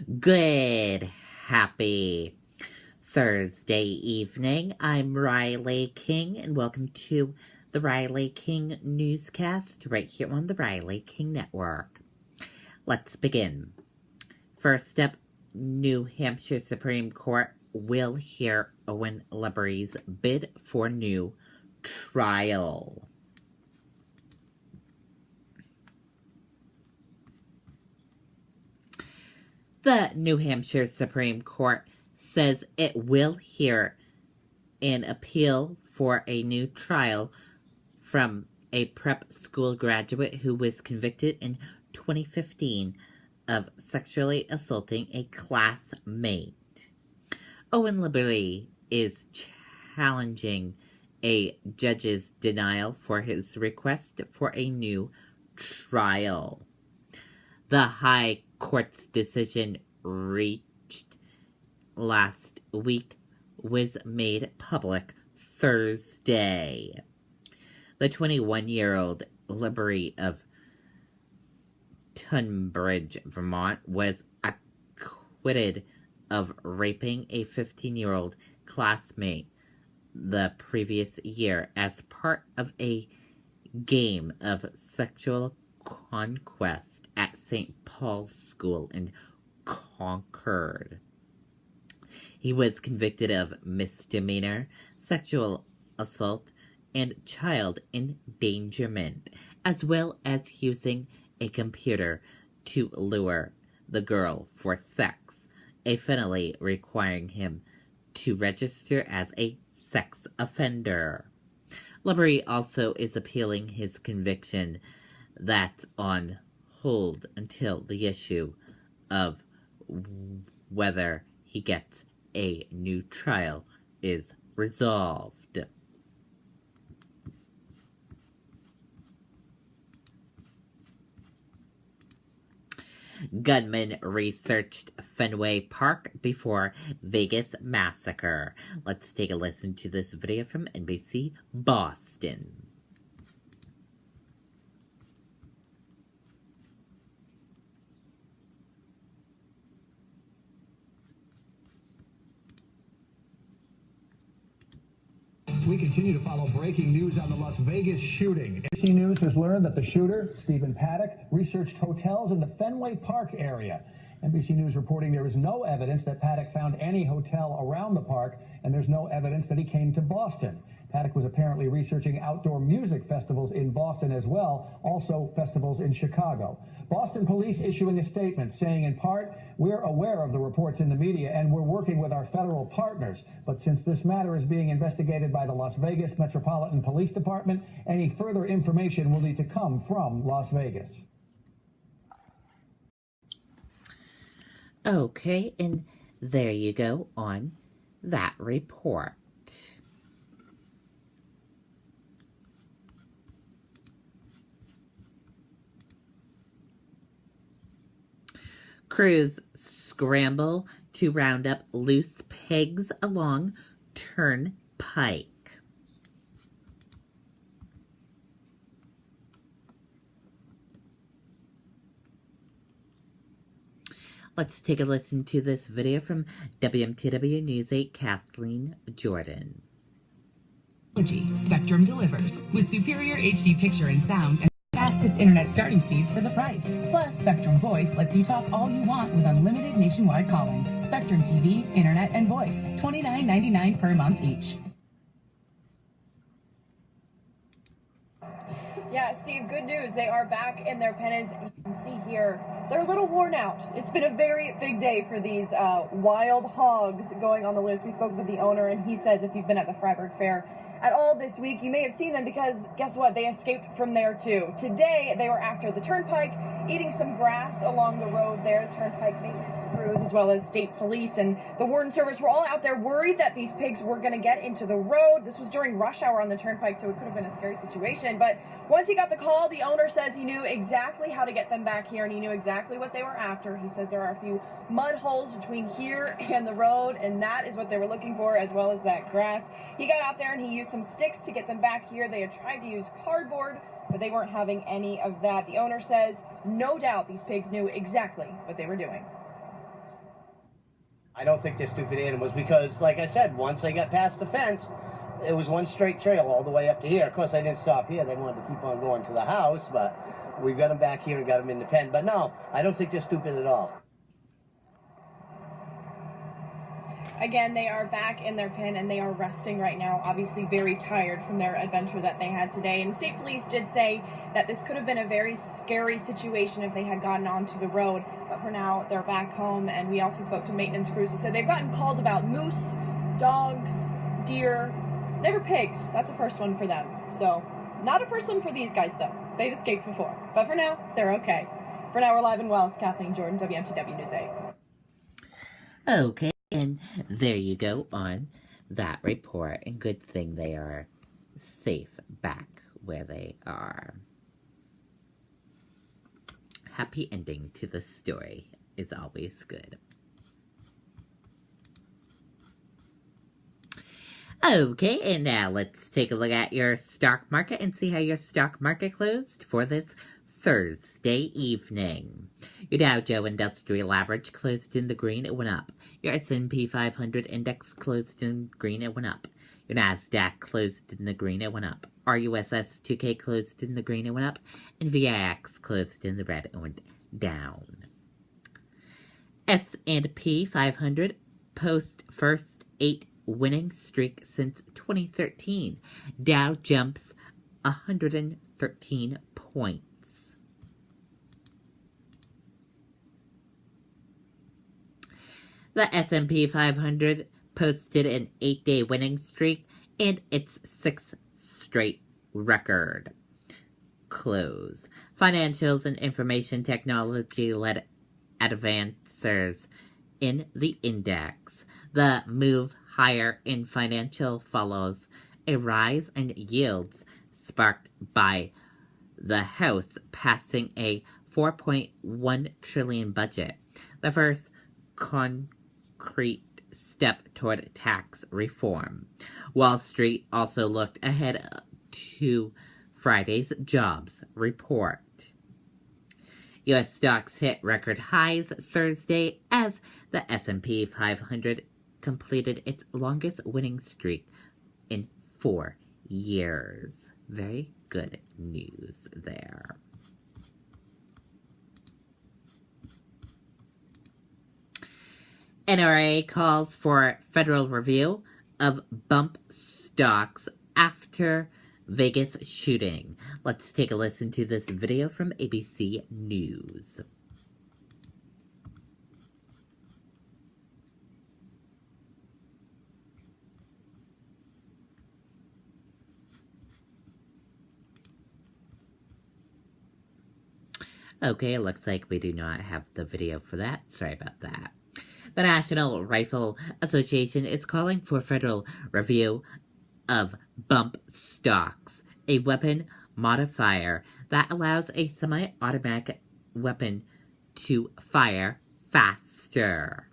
Good, happy Thursday evening. I'm Riley King, and welcome to the Riley King Newscast right here on the Riley King Network. Let's begin. First up, New Hampshire Supreme Court will hear Owen Libery's bid for new trial. The New Hampshire Supreme Court says it will hear an appeal for a new trial from a prep school graduate who was convicted in 2015 of sexually assaulting a classmate. Owen Libery is challenging a judge's denial for his request for a new trial. The High Court's decision reached last week was made public Thursday. The 21-year-old Libery of Tunbridge, Vermont, was acquitted of raping a 15-year-old classmate the previous year as part of a game of sexual conquest at St. Paul's School in Concord. He was convicted of misdemeanor, sexual assault, and child endangerment, as well as using a computer to lure the girl for sex, a felony requiring him to register as a sex offender. Libery also is appealing his conviction that's on hold until the issue of whether he gets a new trial is resolved. Gunmen researched Fenway Park before Vegas massacre. Let's take a listen to this video from NBC Boston. We continue to follow breaking news on the Las Vegas shooting. NBC News has learned that the shooter, Stephen Paddock, researched hotels in the Fenway Park area. NBC News reporting there is no evidence that Paddock found any hotel around the park, and there's no evidence that he came to Boston. Paddock was apparently researching outdoor music festivals in Boston as well, also festivals in Chicago. Boston police issuing a statement saying, in part, we're aware of the reports in the media and we're working with our federal partners. But since this matter is being investigated by the Las Vegas Metropolitan Police Department, any further information will need to come from Las Vegas. Okay, and there you go on that report. Crews scramble to round up loose pigs along turnpike. Let's take a listen to this video from WMTW News 8, Kathleen Jordan. Spectrum delivers with superior HD picture and sound and fastest internet starting speeds for the price. Plus, Spectrum Voice lets you talk all you want with unlimited nationwide calling. Spectrum TV, internet, and voice. $29.99 per month each. Yeah, Steve, good news. They are back in their pens. You can see here, they're a little worn out. It's been a very big day for these wild hogs going on the loose. We spoke with the owner, and he says if you've been at the Freiburg Fair at all this week, you may have seen them because guess what? They escaped from there too. Today, they were after the turnpike, eating some grass along the road there. Turnpike maintenance crews as well as state police and the warden service were all out there worried that these pigs were going to get into the road. This was during rush hour on the turnpike, so it could have been a scary situation. But once he got the call, the owner says he knew exactly how to get them back here and he knew exactly what they were after. He says there are a few mud holes between here and the road, and that is what they were looking for, as well as that grass. He got out there and he used some sticks to get them back here. They had tried to use cardboard, but they weren't having any of that. The owner says no doubt these pigs knew exactly what they were doing. I don't think they're stupid animals because, like I said, once they got past the fence, it was one straight trail all the way up to here. Of course, I didn't stop here. They wanted to keep on going to the house, but we got them back here and got them in the pen. But no, I don't think they're stupid at all. Again, they are back in their pen and they are resting right now, obviously very tired from their adventure that they had today. And state police did say that this could have been a very scary situation if they had gotten onto the road. But for now, they're back home. And we also spoke to maintenance crews who said they've gotten calls about moose, dogs, deer, never pigs. That's a first one for them. So not a first one for these guys, though. They've escaped before. But for now, they're okay. For now, we're live in Wells. Kathleen Jordan, WMTW News 8. Okay, and there you go on that report. And good thing they are safe back where they are. Happy ending to the story is always good. Okay, and now let's take a look at your stock market and see how your stock market closed for this Thursday evening. Your Dow Jones Industrial Average closed in the green, it went up. Your S&P 500 Index closed in green, it went up. Your NASDAQ closed in the green, it went up. RUSS 2K closed in the green, it went up. And VIX closed in the red, it went down. S&P 500 post first 8 winning streak since 2013. Dow jumps 113 points. The S&P 500 posted an 8-day winning streak and its 6th straight record close. Financials and information technology led advancers in the index. The move higher in financial follows a rise in yields sparked by the House passing a $4.1 trillion budget, the first concrete step toward tax reform. Wall Street also looked ahead to Friday's jobs report. U.S. stocks hit record highs Thursday as the S&P 500 completed its longest winning streak in 4 years. Very good news there. NRA calls for federal review of bump stocks after Vegas shooting. Let's take a listen to this video from ABC News. Okay, it looks like we do not have the video for that. Sorry about that. The National Rifle Association is calling for federal review of bump stocks, a weapon modifier that allows a semi-automatic weapon to fire faster.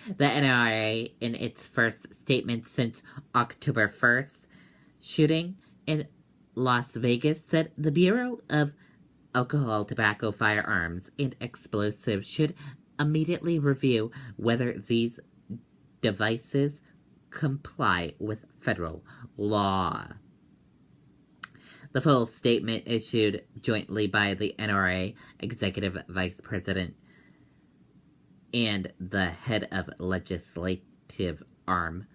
The NRA, in its first statement since October 1st shooting in Las Vegas, said the Bureau of Alcohol, Tobacco, Firearms, and Explosives should immediately review whether these devices comply with federal law. The full statement issued jointly by the NRA Executive Vice President and the head of legislative arm,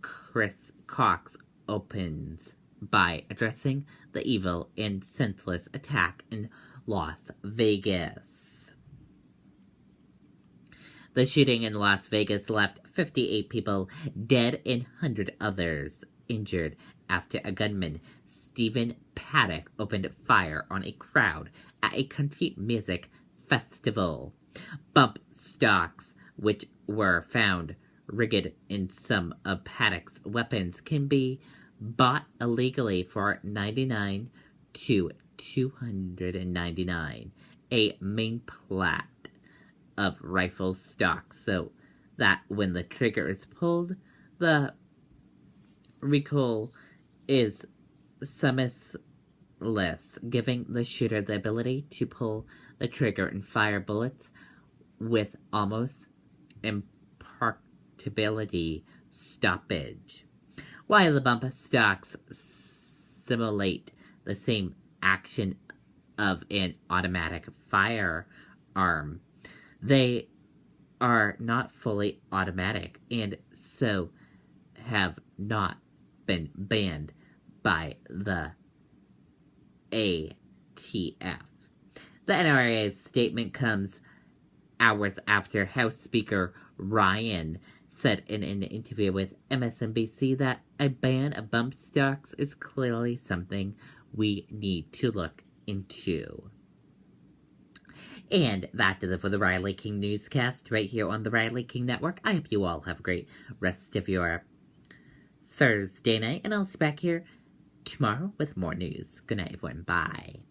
Chris Cox, opens by addressing the evil and senseless attack in Las Vegas. The shooting in Las Vegas left 58 people dead and 100 others injured after a gunman, Stephen Paddock, opened fire on a crowd at a country music festival. Bump stocks, which were found rigged in some of Paddock's weapons, can be bought illegally for $99 to $299, a main plat of rifle stock, so that when the trigger is pulled, the recoil is giving the shooter the ability to pull the trigger and fire bullets with almost imperceptibility stoppage. While the bump stocks simulate the same action of an automatic firearm, they are not fully automatic and so have not been banned by the ATF. The NRA's statement comes hours after House Speaker Ryan said in an interview with MSNBC that a ban of bump stocks is clearly something we need to look into. And that does it for the Riley King Newscast right here on the Riley King Network. I hope you all have a great rest of your Thursday night, and I'll see you back here tomorrow with more news. Good night, everyone. Bye.